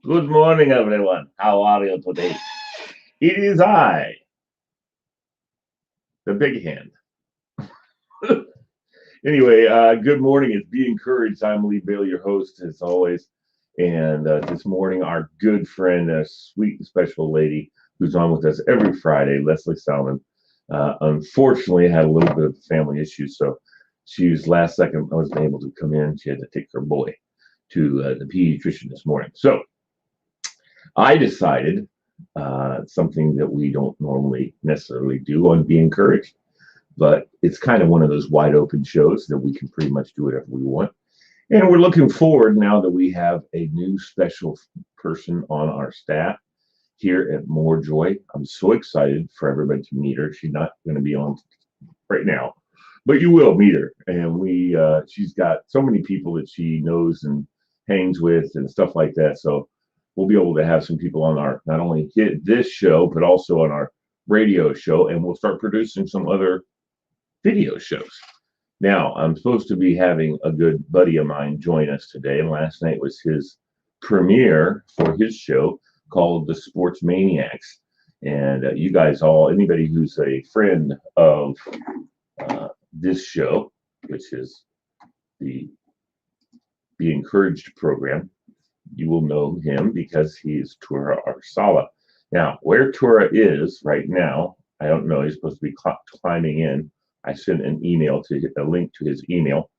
Good morning, everyone. How are you today? It is I, the big hand. Anyway, good morning. It's Be Encouraged. I'm Lee Bale, your host, as always. And this morning, our good friend, a sweet and special lady who's on with us every Friday, Leslie Salmon, unfortunately had a little bit of family issues. So she was last second, I wasn't able to come in. She had to take her boy to the pediatrician this morning. So I decided something that we don't normally necessarily do on Be Encouraged, but it's kind of one of those wide open shows that we can pretty much do whatever we want. And we're looking forward now that we have a new special person on our staff here at MoreJoy. I'm so excited for everybody to meet her. She's not going to be on right now, but you will meet her. And she's got so many people that she knows and hangs with and stuff like that. So we'll be able to have some people on our, not only hit this show, but also on our radio show. And we'll start producing some other video shows. Now, I'm supposed to be having a good buddy of mine join us today. And last night was his premiere for his show called The Sports Maniacs. And you guys all, anybody who's a friend of this show, which is the Be Encouraged program, you will know him because he's Tura Arsala. Now, where Tura is right now, I don't know. He's supposed to be climbing in. I sent an email to a link to his email,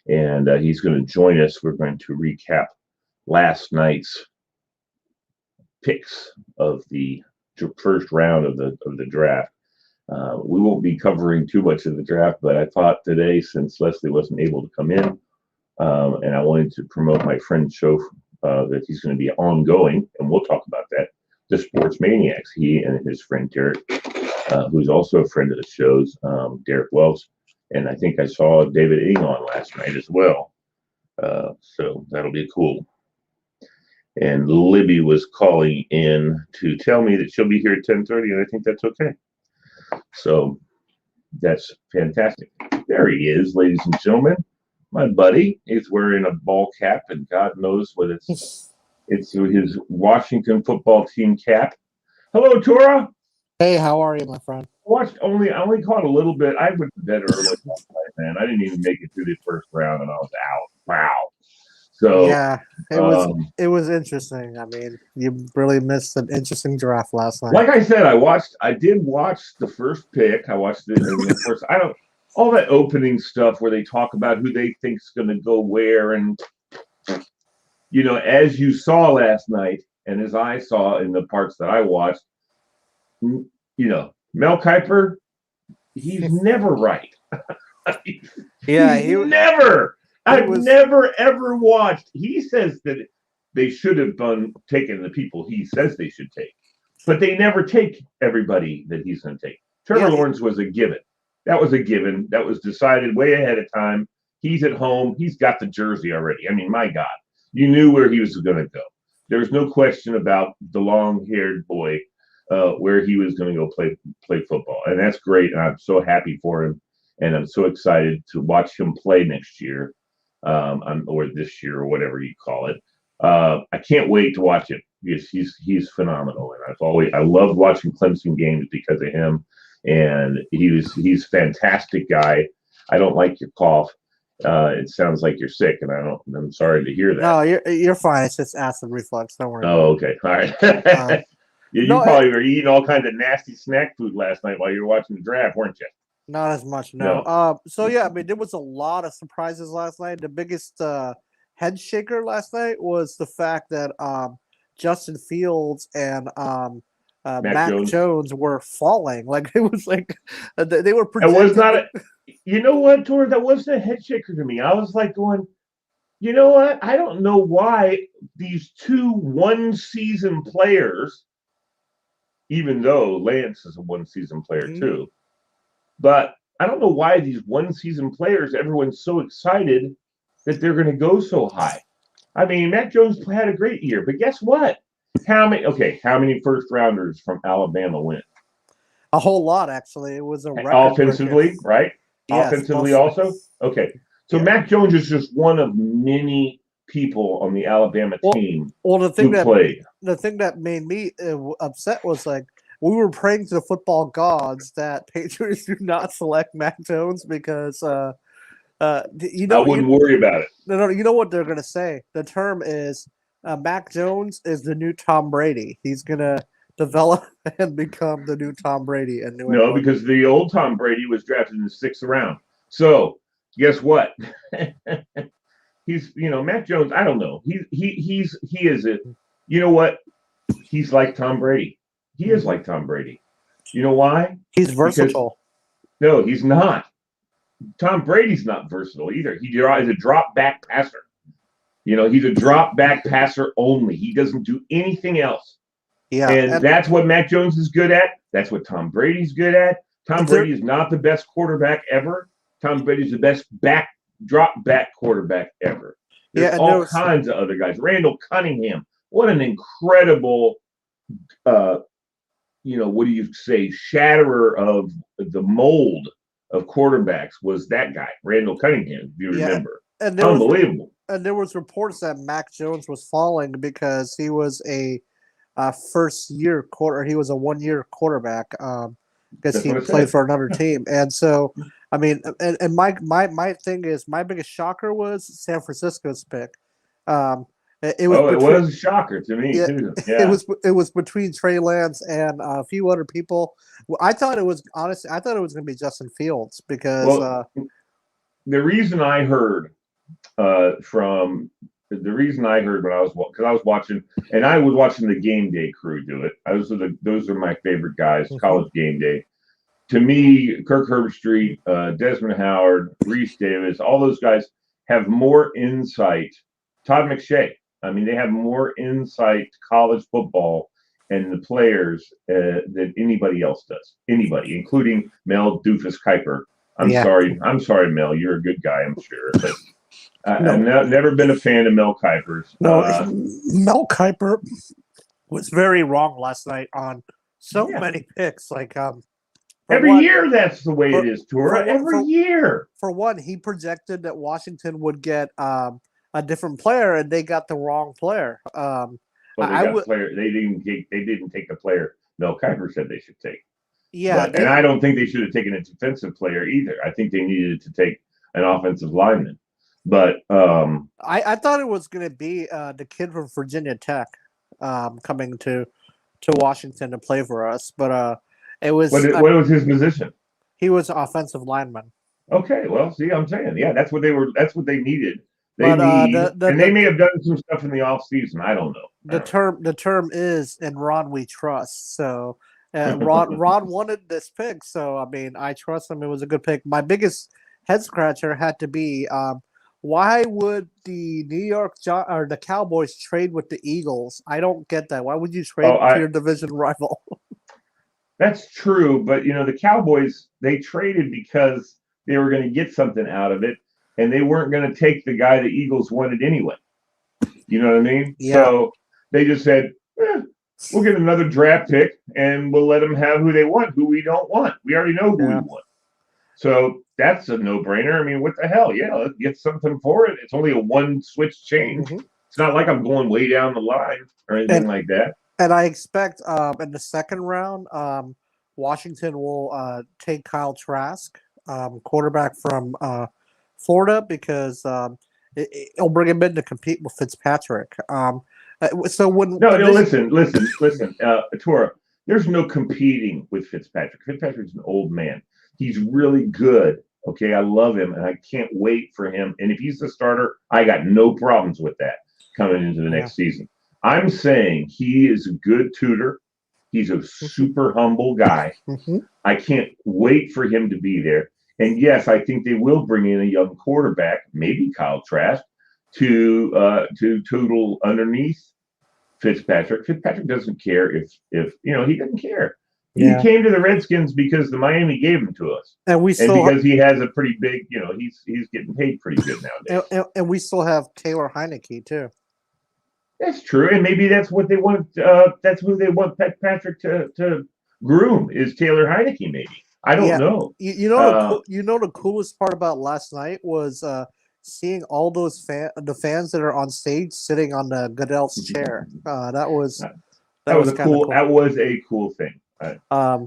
and he's going to join us. We're going to recap last night's picks of the first round of the draft. We won't be covering too much of the draft, but I thought today, since Leslie wasn't able to come in, and I wanted to promote my friend's show that he's going to be ongoing, and we'll talk about that. The Sports Maniacs. He and his friend Derek, who's also a friend of the show's, Derek Wells, and I think I saw David Ing on last night as well. So that'll be cool. And Libby was calling in to tell me that she'll be here at 10:30, and I think that's okay. So that's fantastic. There he is, ladies and gentlemen. My buddy is wearing a ball cap, and God knows what it's his Washington football team cap. Hello, Tura. Hey, how are you, my friend? I only caught a little bit. I went to bed early last night, man. I didn't even make it through the first round, and I was out. Wow. So yeah, it was interesting. I mean, you really missed an interesting draft last night. Like I said, I did watch the first pick. I watched it, and of course, all that opening stuff where they talk about who they think's going to go where, and as you saw last night, and as I saw in the parts that I watched, Mel Kiper, he's never right. Yeah, never. I've never ever watched. He says that they should have taken the people he says they should take, but they never take everybody that he's going to take. Trevor Lawrence was a given. That was a given. That was decided way ahead of time. He's at home. He's got the jersey already. I mean, my God, you knew where he was going to go. There was no question about the long-haired boy where he was going to go play football, and that's great. And I'm so happy for him, and I'm so excited to watch him play next year, or this year, or whatever you call it. I can't wait to watch him because he's phenomenal, and I love watching Clemson games because of him. And he's a fantastic guy. I don't like your cough. It sounds like you're sick, and I'm sorry to hear that. No, you're fine. It's just acid reflux. Don't worry. Oh, okay. All right. You probably were eating all kinds of nasty snack food last night while you were watching the draft, weren't you? Not as much, no. So yeah, I mean, there was a lot of surprises last night. The biggest head shaker last night was the fact that Justin Fields and Mac Jones were falling. Like it was like they were. It was not. You know what, Tor? That wasn't a head shaker to me. I was like going, you know what? I don't know why these two one-season players, even though Lance is a one-season player too, but I don't know why these one-season players, everyone's so excited that they're going to go so high. I mean, Mac Jones had a great year, but guess what? How many first rounders from Alabama went? A whole lot, actually. It was a record. Offensively, right? Yes, offensively also? Okay. So yeah. Mac Jones is just one of many people on the Alabama team the who played. The thing that made me upset was like we were praying to the football gods that Patriots do not select Mac Jones because I wouldn't worry about it. No, you know what they're gonna say. The term is Mac Jones is the new Tom Brady. He's gonna develop and become the new Tom Brady in New England. No, because the old Tom Brady was drafted in the 6th round. So guess what? He's Mac Jones. I don't know. He is a. You know what? He's like Tom Brady. He is like Tom Brady. You know why? He's versatile. No, he's not. Tom Brady's not versatile either. He is a drop back passer. He's a drop back passer only. He doesn't do anything else. Yeah, and that's what Mac Jones is good at. That's what Tom Brady's good at. Tom Brady is not the best quarterback ever. Tom Brady's the best drop back quarterback ever. There's all kinds of other guys. Randall Cunningham. What an incredible, what do you say, shatterer of the mold of quarterbacks was that guy, Randall Cunningham, if you remember. And unbelievable. And there was reports that Mac Jones was falling because he was a first-year quarter. He was a one-year quarterback because he played for another team. And so, I mean, and my thing is, my biggest shocker was San Francisco's pick. It was a shocker to me too. Yeah. It was between Trey Lance and a few other people. I thought it was going to be Justin Fields because the reason I heard when I was watching, and I was watching the Game Day crew do it. Those are my favorite guys. College Game Day. To me, Kirk Herbstreit, Desmond Howard, Reese Davis, all those guys have more insight. Todd McShay. I mean, they have more insight to college football and the players than anybody else does. Anybody, including Mel Doofus Kiper. I'm sorry, Mel. You're a good guy, I'm sure, but I've never been a fan of Mel Kiper's. No, Mel Kiper was very wrong last night on so many picks. Like every year, that's the way it is, Tora. Every year. For one, he projected that Washington would get a different player, and they got the wrong player. They didn't take the player Mel Kiper said they should take. Yeah, and I don't think they should have taken a defensive player either. I think they needed to take an offensive lineman. But I thought it was going to be the kid from Virginia Tech coming to Washington to play for us, but it was. What was his position? He was an offensive lineman. Okay, well, see, I'm saying, that's what they were. That's what they needed. They may have done some stuff in the off season. I don't know. The term is "in Ron we trust." So Ron wanted this pick, so I mean, I trust him. It was a good pick. My biggest head scratcher had to be why would the the Cowboys trade with the Eagles? I don't get that. Why would you trade with your division rival? That's true, but the Cowboys, they traded because they were going to get something out of it, and they weren't going to take the guy the Eagles wanted anyway. You know what I mean? Yeah. So they just said, we'll get another draft pick, and we'll let them have who they want, who we don't want. We already know who we want. So that's a no-brainer. I mean, what the hell? Yeah, let's get something for it. It's only a one-switch change. Mm-hmm. It's not like I'm going way down the line or anything like that. And I expect in the second round, Washington will take Kyle Trask, quarterback from Florida, because it'll bring him in to compete with Fitzpatrick. Listen, Tora, there's no competing with Fitzpatrick. Fitzpatrick's an old man. He's really good. Okay, I love him, and I can't wait for him. And if he's the starter, I got no problems with that coming into the next season. I'm saying he is a good tutor. He's a super humble guy. Mm-hmm. I can't wait for him to be there. And yes, I think they will bring in a young quarterback, maybe Kyle Trask, to toodle underneath Fitzpatrick. Fitzpatrick doesn't care if he doesn't care. Yeah. He came to the Redskins because the Miami gave him to us, and because he has a pretty big, he's getting paid pretty good nowadays. And we still have Taylor Heineke too. That's true, and maybe that's what they want. That's who they want Patrick to groom is Taylor Heineke. Maybe I don't know. You know the coolest part about last night was seeing all those the fans that are on stage sitting on the Goodell's chair. That was kind of cool. That was a cool thing.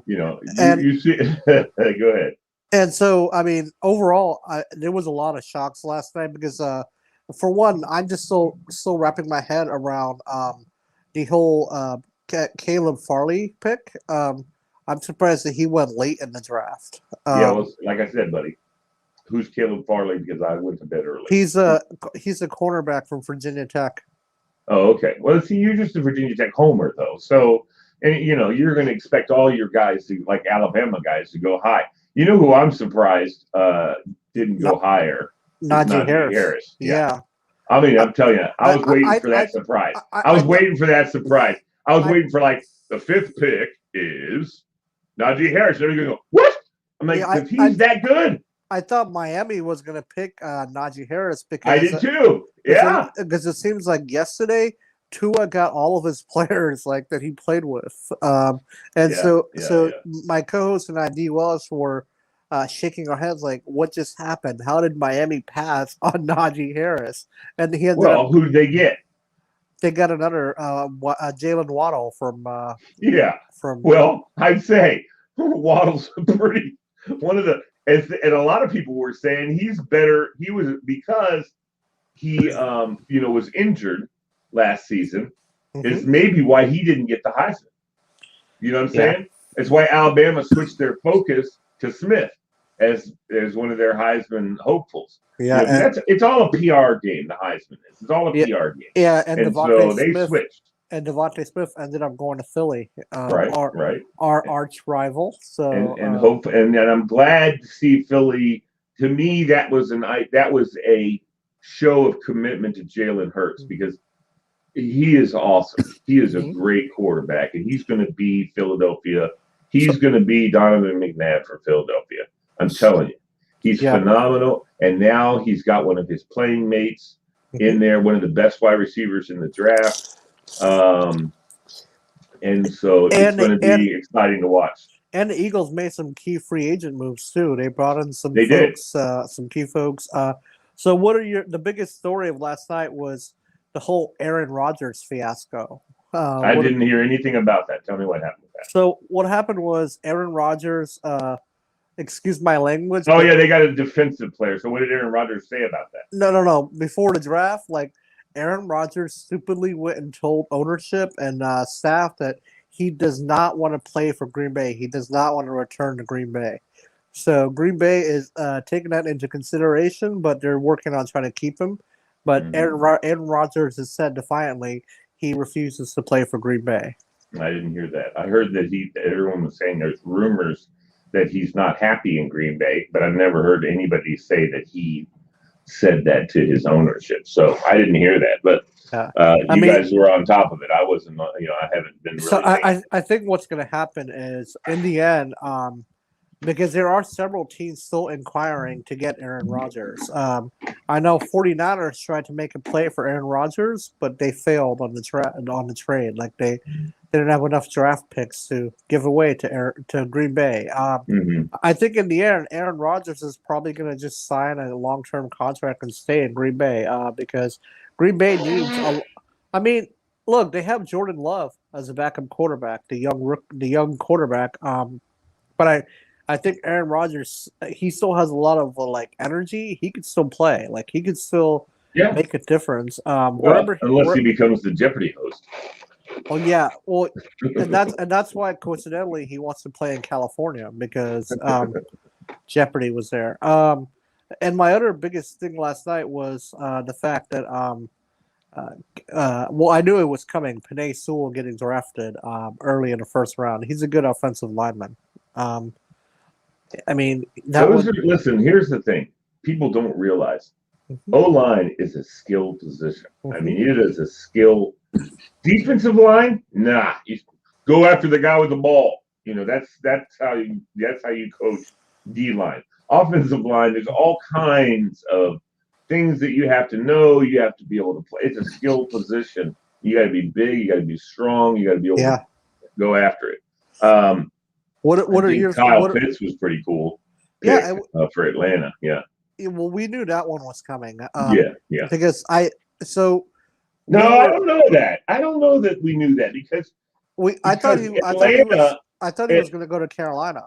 You see. Go ahead. And so, I mean, overall, there was a lot of shocks last night because, for one, I'm just still wrapping my head around the whole Caleb Farley pick. I'm surprised that he went late in the draft. Well, like I said, buddy, who's Caleb Farley? Because I went to bed early. He's a cornerback from Virginia Tech. Oh, okay. Well, see, you're just a Virginia Tech homer, though. So, and you're going to expect all your guys to, like Alabama guys, to go high. You know who I'm surprised didn't go higher? Najee Harris. Yeah. I mean, I'm telling you, I was waiting for that surprise. I was waiting for that surprise. I was waiting for, like, the fifth pick is Najee Harris. And everybody's going to go, what? I'm like, he's that good. I thought Miami was going to pick Najee Harris because I did too. Yeah, because it seems like yesterday Tua got all of his players like that he played with, so my co-host and I, D. Wallace, were shaking our heads like, "What just happened? How did Miami pass on Najee Harris?" And he ended up, who did they get? They got another Jalen Waddle from. Well, I'd say Waddle's one of the. And a lot of people were saying he's better. He was because he, was injured last season. Mm-hmm. Is maybe why he didn't get the Heisman. You know what I'm saying? It's why Alabama switched their focus to Smith as one of their Heisman hopefuls. Yeah, it's all a PR game. The Heisman is. It's all a PR game. Yeah, and so they switched. And Devontae Smith ended up going to Philly, right. Our arch rival. So and I'm glad to see Philly. To me, that was a show of commitment to Jalen Hurts because he is awesome. He is a great quarterback, and he's going to be Philadelphia. He's going to be Donovan McNabb for Philadelphia. I'm telling you, he's phenomenal. And now he's got one of his playing mates in there, one of the best wide receivers in the draft. And so it's going to be exciting to watch. And the Eagles made some key free agent moves too. They brought in some key folks. So what are the biggest story of last night was the whole Aaron Rodgers fiasco. I didn't hear anything about that. Tell me what happened with that. So what happened was Aaron Rodgers, excuse my language. Oh yeah, they got a defensive player. So what did Aaron Rodgers say about that? No. Before the draft, Aaron Rodgers stupidly went and told ownership and staff that he does not want to play for Green Bay. He does not want to return to Green Bay. So Green Bay is taking that into consideration, but they're working on trying to keep him. But Aaron Rodgers has said defiantly he refuses to play for Green Bay. I didn't hear that. I heard that everyone was saying there's rumors that he's not happy in Green Bay, but I've never heard anybody say that he said that to his ownership. So I didn't hear that, but you guys were on top of it. I wasn't, I haven't been really. So I think what's going to happen is in the end, because there are several teams still inquiring to get Aaron Rodgers. I know 49ers tried to make a play for Aaron Rodgers, but they failed on the trade. Like they didn't have enough draft picks to give away to Green Bay. I think in the end, Aaron Rodgers is probably going to just sign a long-term contract and stay in Green Bay because Green Bay needs. Look, they have Jordan Love as a backup quarterback, the young quarterback. But I think Aaron Rodgers, he still has a lot of energy. He could still play. He could still make a difference. Unless he becomes the Jeopardy host. Oh yeah, well, and that's why coincidentally he wants to play in California because Jeopardy was there. And my other biggest thing last night was the fact that I knew it was coming. Penei Sewell getting drafted early in the first round. He's a good offensive lineman. Listen, here's the thing. People don't realize O-line is a skill position. It is a skill. Defensive line, nah. You go after the guy with the ball. That's how you coach D-line. Offensive line, there's all kinds of things that you have to know. You have to be able to play. It's a skill position. You got to be big. You got to be strong. You got to be able to go after it. Kyle Pitts was pretty cool. For Atlanta? Yeah. well, we knew that one was coming. Yeah. Because No, we I were don't know that. I don't know that we knew that because I thought he Atlanta. was going to go to Carolina.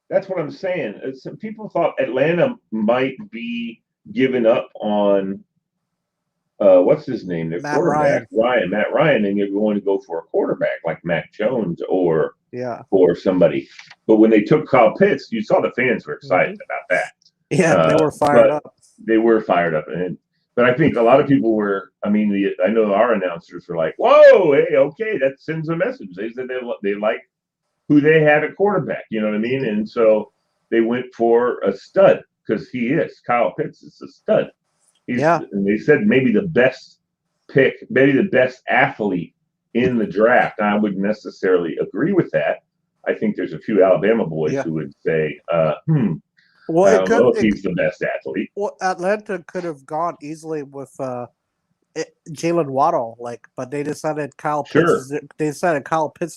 That's what I'm saying. Some people thought Atlanta might be giving up on what's his name, their Matt quarterback, Ryan. Matt Ryan, and they're going to go for a quarterback like Mac Jones or Yeah. somebody. But when they took Kyle Pitts, you saw the fans were excited about that. Yeah, they were fired up. They were fired up, but I think a lot of people were. I mean, I know our announcers were like, "Whoa, hey, okay, that sends a message." They said they like who they had at quarterback. You know what I mean? And so they went for a stud because Kyle Pitts is a stud. And they said maybe the best pick, maybe the best athlete in the draft. I wouldn't necessarily agree with that. I think there's a few Alabama boys who would say, well, I don't know if he's the best athlete. Well, Atlanta could have gone easily with Jalen Waddle, but they decided Kyle Pitts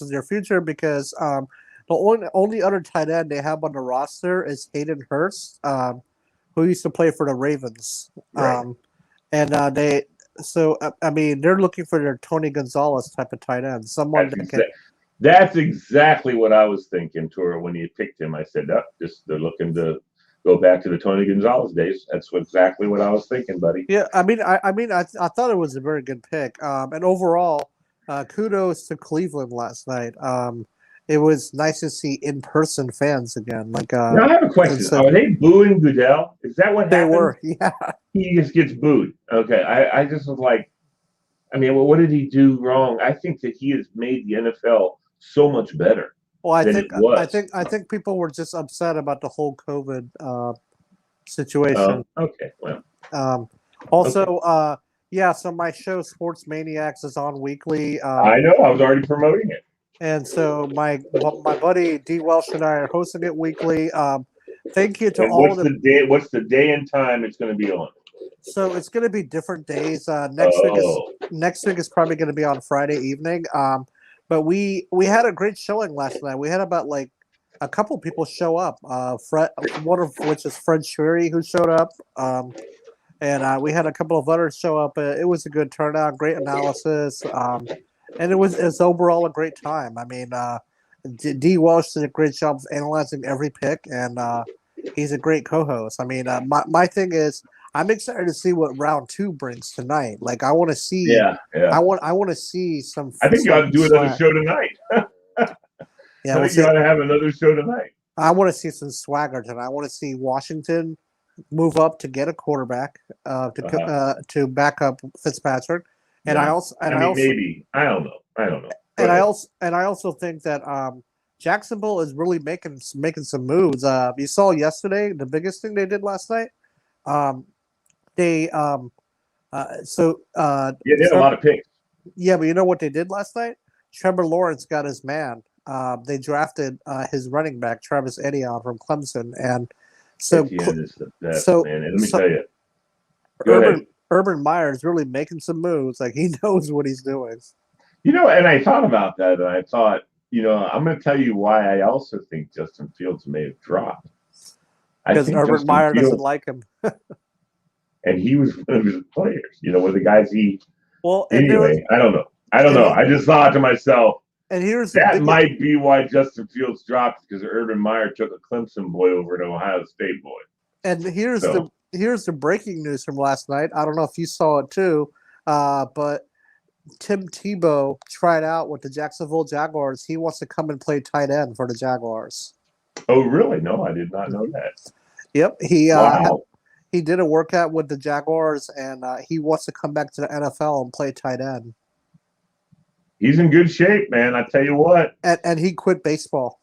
is their future because the only other tight end they have on the roster is Hayden Hurst, who used to play for the Ravens. Right. They're looking for their Tony Gonzalez type of tight end, someone That's exactly what I was thinking, Tora, when you picked him. I said, they're looking to go back to the Tony Gonzalez days. That's exactly what I was thinking, buddy. Yeah, I thought it was a very good pick. And overall, kudos to Cleveland last night. It was nice to see in-person fans again. Now I have a question. Are they booing Goodell? Is that what happened? They were, yeah. He just gets booed. Okay, I just was like, what did he do wrong? I think that he has made the NFL so much better. Well, I think people were just upset about the whole COVID situation. Okay, well. So my show Sports Maniacs is on weekly. I know. I was already promoting it. And so my buddy D. Welsh and I are hosting it weekly. Thank you to all of them. What's the day and time it's going to be on? So it's going to be different days. Next week is probably going to be on Friday evening. But we had a great showing last night. We had about a couple people show up. One of which is Fred Schwery, who showed up. And we had a couple of others show up. It was a good turnout, great analysis. And it was overall a great time. I mean, D. Welsh did a great job of analyzing every pick, and he's a great co-host. I mean, my thing is, I'm excited to see what round 2 brings tonight. I want to see. Yeah. I want to see some. I think you ought to do another show tonight. Yeah, I think you ought to have another show tonight. I want to see some swagger tonight. I want to see Washington move up to get a quarterback to back up Fitzpatrick. And I don't know. And I also think that Jacksonville is really making some moves. You saw yesterday the biggest thing they did last night. They had a lot of picks. Yeah, but you know what they did last night? Trevor Lawrence got his man. They drafted his running back Travis Etienne from Clemson, and Etienne is the best, man. And let me tell you, Urban Meyer is really making some moves. He knows what he's doing. And I thought about that, and I thought, I'm going to tell you why I also think Justin Fields may have dropped. Because Urban Meyer doesn't like him. And he was one of his players, one of the guys he. Well, anyway, I don't know. I just thought to myself, and that might be why Justin Fields dropped, because Urban Meyer took a Clemson boy over an Ohio State boy. And here's the breaking news from last night. I don't know if you saw it too, but Tim Tebow tried out with the Jacksonville Jaguars. He wants to come and play tight end for the Jaguars. Oh, really? No, I did not know that. Yep. He did a workout with the Jaguars, and he wants to come back to the NFL and play tight end. He's in good shape, man. I tell you what. And he quit baseball.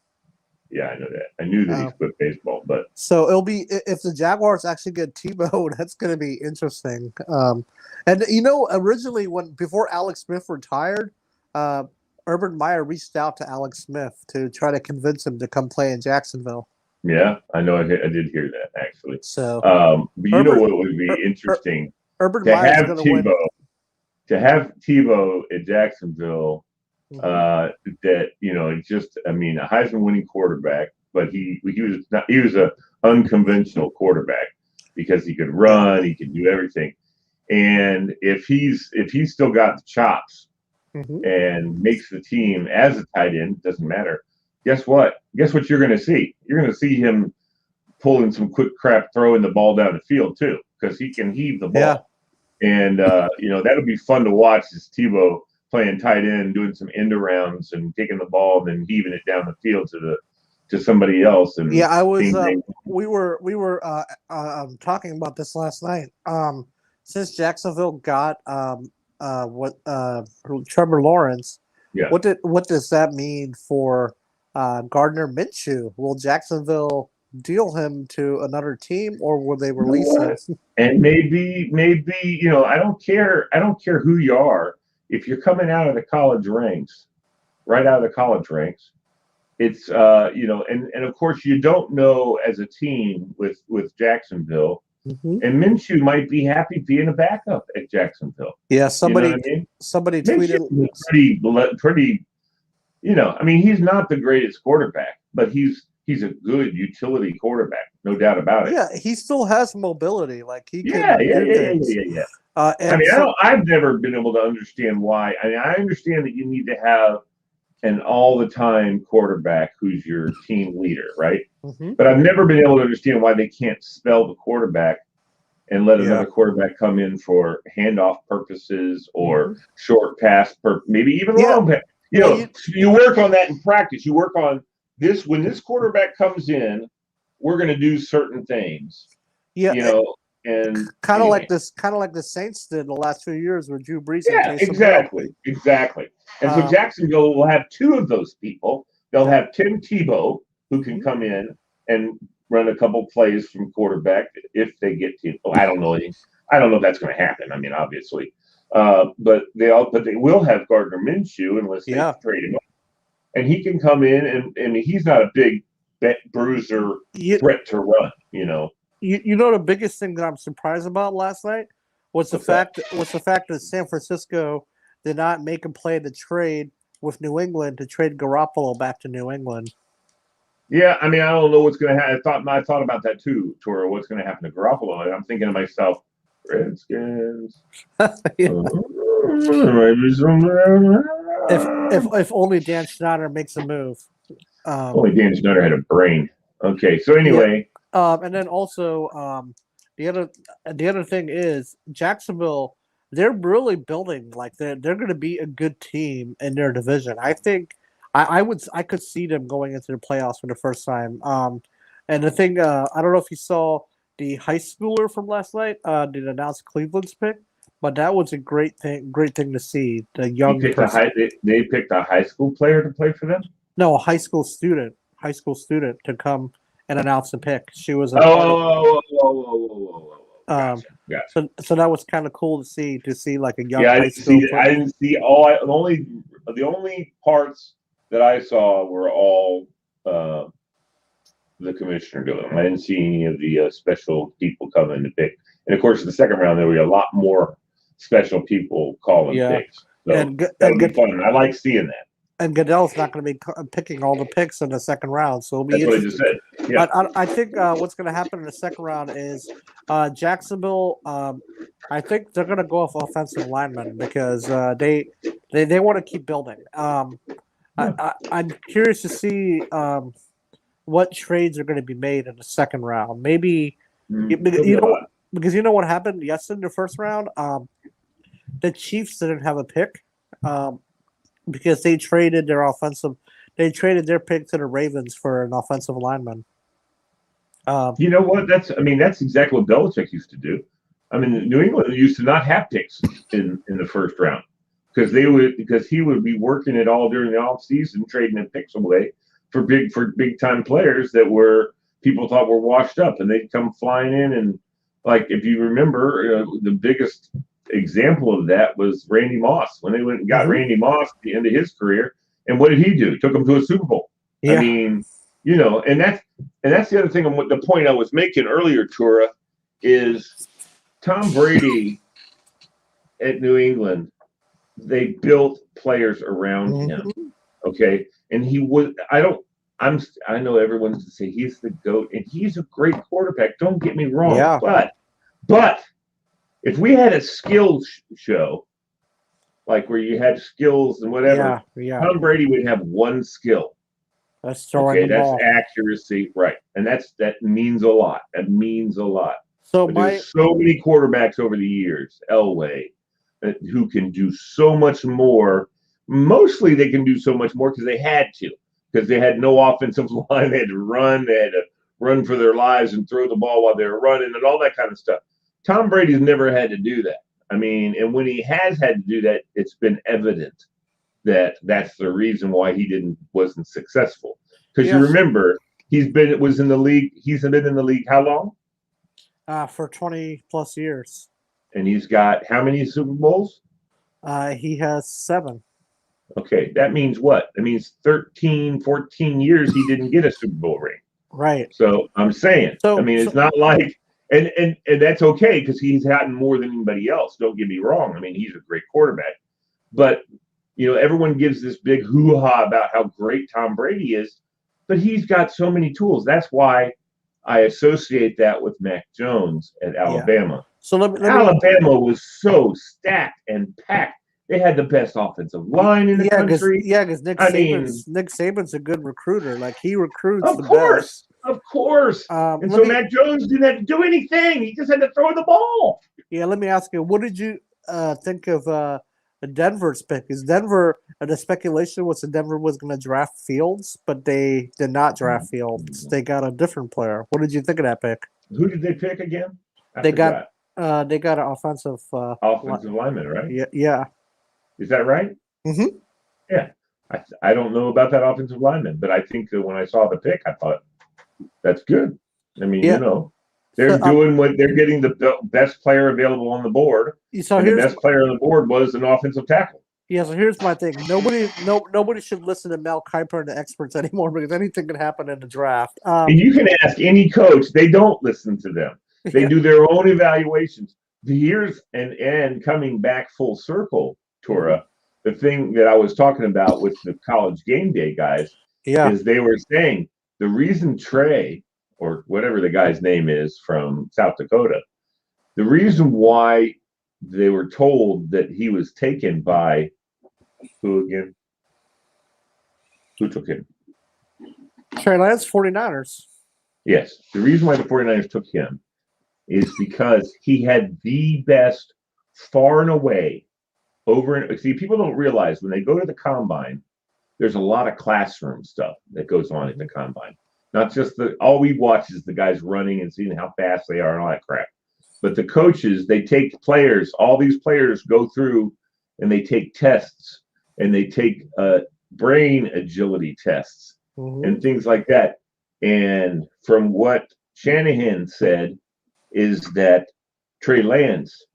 Yeah, I know that. I knew that he quit baseball, but so it'll be, if the Jaguars actually get Tebow, that's going to be interesting. And originally before Alex Smith retired, Urban Meyer reached out to Alex Smith to try to convince him to come play in Jacksonville. Yeah, I know. I did hear that, actually. So, but know what would be interesting? Urban Meyer's going to win. To have Tebow at Jacksonville, a Heisman winning quarterback, but he was an unconventional quarterback. because he could run, he could do everything. And if he's still got the chops and makes the team as a tight end, doesn't matter. Guess what? Guess what you're going to see? You're going to see him pulling some quick crap, throwing the ball down the field too, because he can heave the ball. Yeah. And that'll be fun to watch as Tebow playing tight end, doing some end arounds and taking the ball and then heaving it down the field to somebody else. And yeah, I was. We were talking about this last night. Since Jacksonville got Trevor Lawrence, what does that mean for Gardner Minshew? Will Jacksonville deal him to another team, or will they release him? And maybe I don't care who you are. If you're coming out of the college ranks, right out of the college ranks, it's and of course you don't know as a team with Jacksonville. And Minshew might be happy being a backup at Jacksonville. Yeah, somebody tweeted pretty. He's not the greatest quarterback, but he's a good utility quarterback, no doubt about it. Yeah, he still has mobility. Like he can. Yeah. I've never been able to understand why. I understand that you need to have an all-the-time quarterback who's your team leader, right? But I've never been able to understand why they can't spell the quarterback and let another quarterback come in for handoff purposes or short pass, maybe even long pass. You work on that in practice. You work on this when this quarterback comes in. We're going to do certain things. Yeah, and kind of like the Saints did the last few years with Drew Brees. Yeah, exactly. And so Jacksonville will have two of those people. They'll have Tim Tebow, who can come in and run a couple plays from quarterback if they get to. I don't know if that's going to happen. I mean, obviously, but they will have Gardner Minshew unless they trade him up, and he can come in and he's not a big bruiser threat to run. You know the biggest thing that I'm surprised about last night was the fact that San Francisco did not make a play to trade with New England to trade Garoppolo back to New England. Yeah, I don't know what's going to happen. I thought about that too, Tora. What's going to happen to Garoppolo? And I'm thinking to myself, Redskins. If only Dan Snyder makes a move. Only Dan Snyder had a brain. Okay, so anyway. Yeah. And then also the other thing is Jacksonville. They're really building like they're going to be a good team in their division. I think I could see them going into the playoffs for the first time. And the thing I don't know if you saw the high schooler from last night did announce Cleveland's pick, but that was a great thing to see. The young person. They picked a high school player to play for them. No, a high school student to come and announce the pick. She was a Gotcha. So that was kind of cool to see like a young. Yeah, I didn't see the only parts that I saw were all the commissioner doing them. I didn't see any of the special people coming to pick. And of course, in the second round, there were a lot more special people calling picks. So that'll be fun. I like seeing that. And Goodell's not going to be picking all the picks in the second round, so it'll be That's what I just said. Yeah. I think what's going to happen in the second round is Jacksonville. I think they're going to go off offensive linemen because they want to keep building. I'm curious to see what trades are going to be made in the second round. Maybe because you know what happened yesterday in the first round. The Chiefs didn't have a pick. Because they traded their pick to the Ravens for an offensive lineman. You know what? That's exactly what Belichick used to do. New England used to not have picks in the first round because he would be working it all during the offseason, trading the picks away for big time players that people thought were washed up, and they'd come flying in. And like if you remember, the biggest example of that was Randy Moss when they went and got Randy Moss at the end of his career. And what did he do? Took him to a Super Bowl. Yeah. And that's the other thing. The point I was making earlier, Tura, is Tom Brady at New England. They built players around him. Okay. And I know everyone's to say he's the GOAT, and he's a great quarterback. Don't get me wrong, Yeah. but if we had a skills show, like where you had skills and whatever, Yeah. Tom Brady would have one skill. That's throwing Okay, the that's ball. accuracy, right? And that means a lot. That means a lot. So But there's so many quarterbacks over the years, Elway, who can do so much more. Mostly, they can do so much more because they had to, because they had no offensive line. They had to run. They had to run for their lives and throw the ball while they were running and all that kind of stuff. Tom Brady's never had to do that. I mean, and when he has had to do that, it's been evident that that's the reason why he wasn't successful. Because you remember, he's been in the league how long? For 20 plus years. And he's got how many Super Bowls? He has 7. Okay, that means what? That means 13, 14 years he didn't get a Super Bowl ring. Right. So I'm saying, it's not like, and that's okay because he's gotten more than anybody else. Don't get me wrong. I mean, he's a great quarterback. But, everyone gives this big hoo-ha about how great Tom Brady is, but he's got so many tools. That's why I associate that with Mac Jones at Alabama. Yeah. So Alabama was so stacked and packed. They had the best offensive line in the country. Because Nick Saban's a good recruiter. Like, he recruits the best. Of course. And so Mac Jones didn't have to do anything. He just had to throw the ball. Yeah, let me ask you, what did you think of Denver's pick? Is Denver, the speculation was that Denver was going to draft Fields, but they did not draft Fields. They got a different player. What did you think of that pick? Who did they pick again? They got an offensive lineman, right? Yeah. Is that right? Mm-hmm. Yeah. I don't know about that offensive lineman, but I think that when I saw the pick, I thought, that's good. I mean, they're doing what they're getting the best player available on the board. So the best player on the board was an offensive tackle. Yeah, so here's my thing. Nobody should listen to Mel Kiper and the experts anymore because anything can happen in the draft. And you can ask any coach; they don't listen to them. They do their own evaluations. Here's and coming back full circle, Tora. The thing that I was talking about with the college game day guys is they were saying the reason Trey, or whatever the guy's name is from South Dakota, the reason why they were told that he was taken by who again? Who took him? Trey Lance, 49ers. Yes. The reason why the 49ers took him is because he had the best, far and away, people don't realize when they go to the combine, there's a lot of classroom stuff that goes on at the combine. Not just all we watch is the guys running and seeing how fast they are and all that crap. But the coaches, they take players, all these players go through and they take tests and they take brain agility tests and things like that. And from what Shanahan said is that Trey Lance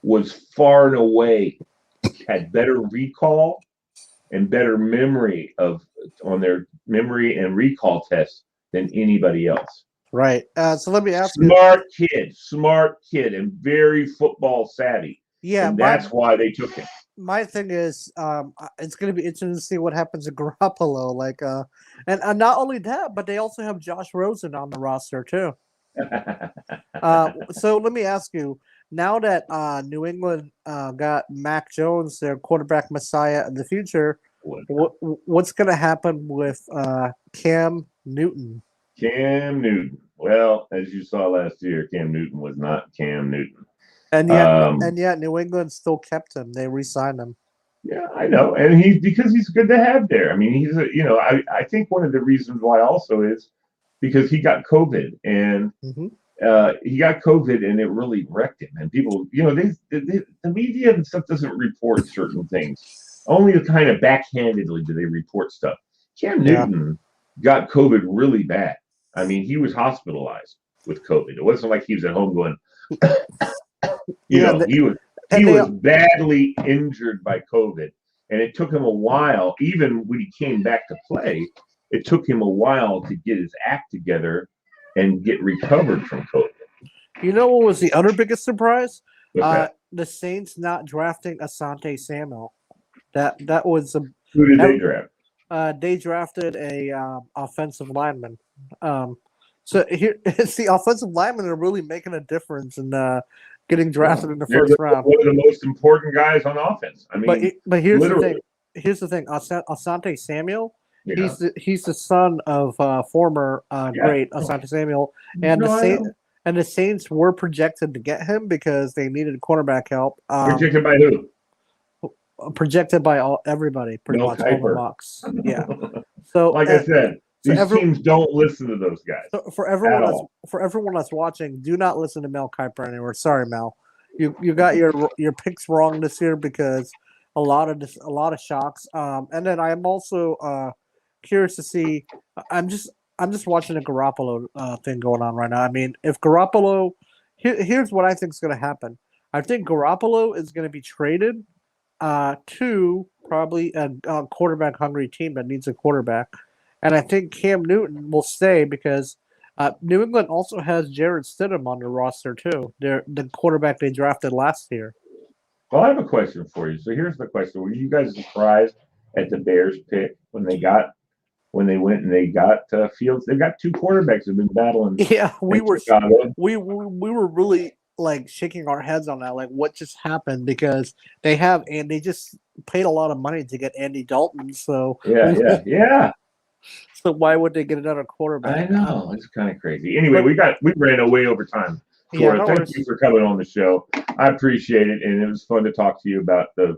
was far and away, had better recall and better memory on their memory and recall tests than anybody else. Right. So let me ask you. Smart kid, and very football savvy. Yeah. And that's why they took him. My thing is, it's going to be interesting to see what happens to Garoppolo. Like, and not only that, but they also have Josh Rosen on the roster too. So let me ask you, now that New England got Mac Jones, their quarterback messiah in the future, what's going to happen with Cam Newton? Cam Newton. Well, as you saw last year, Cam Newton was not Cam Newton. And yet New England still kept him. They re-signed him. Yeah, I know. And because he's good to have there. I mean, I think one of the reasons why also is because he got COVID and he got COVID and it really wrecked him. And people, the media and stuff doesn't report certain things. Only kind of backhandedly do they report stuff. Cam Newton got COVID really bad. I mean, he was hospitalized with COVID. It wasn't like he was at home going, he was badly injured by COVID. And it took him a while, even when he came back to play, it took him a while to get his act together and get recovered from COVID. You know what was the other biggest surprise? The Saints not drafting Asante Samuel. That was Who did they draft? they drafted a offensive lineman. So here, it's the offensive linemen are really making a difference in getting drafted in the They're first round. one of the most important guys on offense. I mean, But here's the literally. thing. Here's the thing. Asante Samuel. Yeah. He's the son of former great Asante Samuel, and the Saints were projected to get him because they needed cornerback help. Projected by who? Projected by everybody, pretty Mel much all the Kiper. mocks. Yeah. So like I said, these teams don't listen to those guys. So for everyone that's watching, do not listen to Mel Kiper anymore. Sorry, Mel. You got your picks wrong this year because a lot of shocks. And then I'm also curious to see. I'm just watching a Garoppolo thing going on right now. I mean, if Garoppolo, here's what I think is going to happen. I think Garoppolo is going to be traded to probably a quarterback hungry team that needs a quarterback. And I think Cam Newton will stay because New England also has Jared Stidham on their roster too. They're the quarterback they drafted last year. Well, I have a question for you. So here's the question: were you guys surprised at the Bears pick when they went and they got Fields? They got two quarterbacks who've been battling. Yeah, we were really like shaking our heads on that. Like, what just happened? Because they just paid a lot of money to get Andy Dalton. So yeah. So why would they get another quarterback? I know, it's kind of crazy. Anyway, we ran way over time. Flora, thank you for coming on the show. I appreciate it, and it was fun to talk to you about the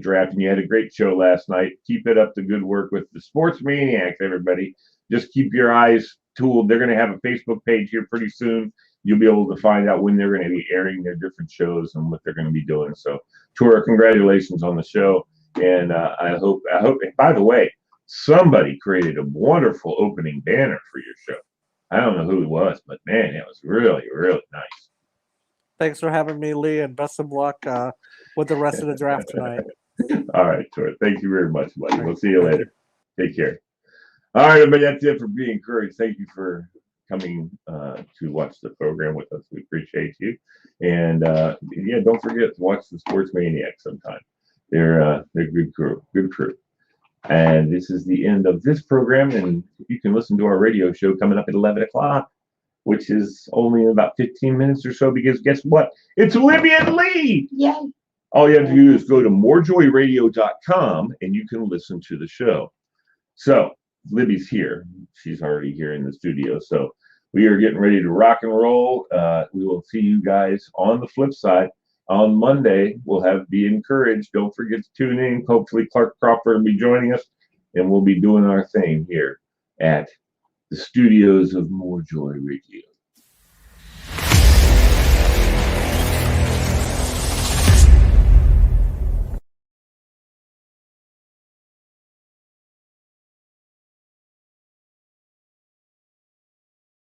draft. And you had a great show last night. Keep it up, the good work with the Sports Maniacs, everybody. Just keep your eyes tooled. They're going to have a Facebook page here pretty soon. You'll be able to find out when they're going to be airing their different shows and what they're going to be doing. So, Tora, congratulations on the show, and I hope. By the way, somebody created a wonderful opening banner for your show. I don't know who it was, but man, it was really, really nice. Thanks for having me, Lee, and best of luck with the rest of the draft tonight. All right, Tor. Thank you very much, buddy. We'll see you later. Take care. All right, everybody, that's it for Be Encouraged. Thank you for coming to watch the program with us. We appreciate you. And don't forget to watch the Sports Maniacs sometime. They're good crew. Good crew. And this is the end of this program. And you can listen to our radio show coming up at 11 o'clock, which is only in about 15 minutes or so, because guess what? It's Libby and Lee. Yay. All you have to do is go to morejoyradio.com and you can listen to the show. So Libby's here. She's already here in the studio. So we are getting ready to rock and roll. We will see you guys on the flip side. On Monday, we'll have Be Encouraged. Don't forget to tune in. Hopefully, Clark Crawford will be joining us, and we'll be doing our thing here at the studios of MoreJoy Radio.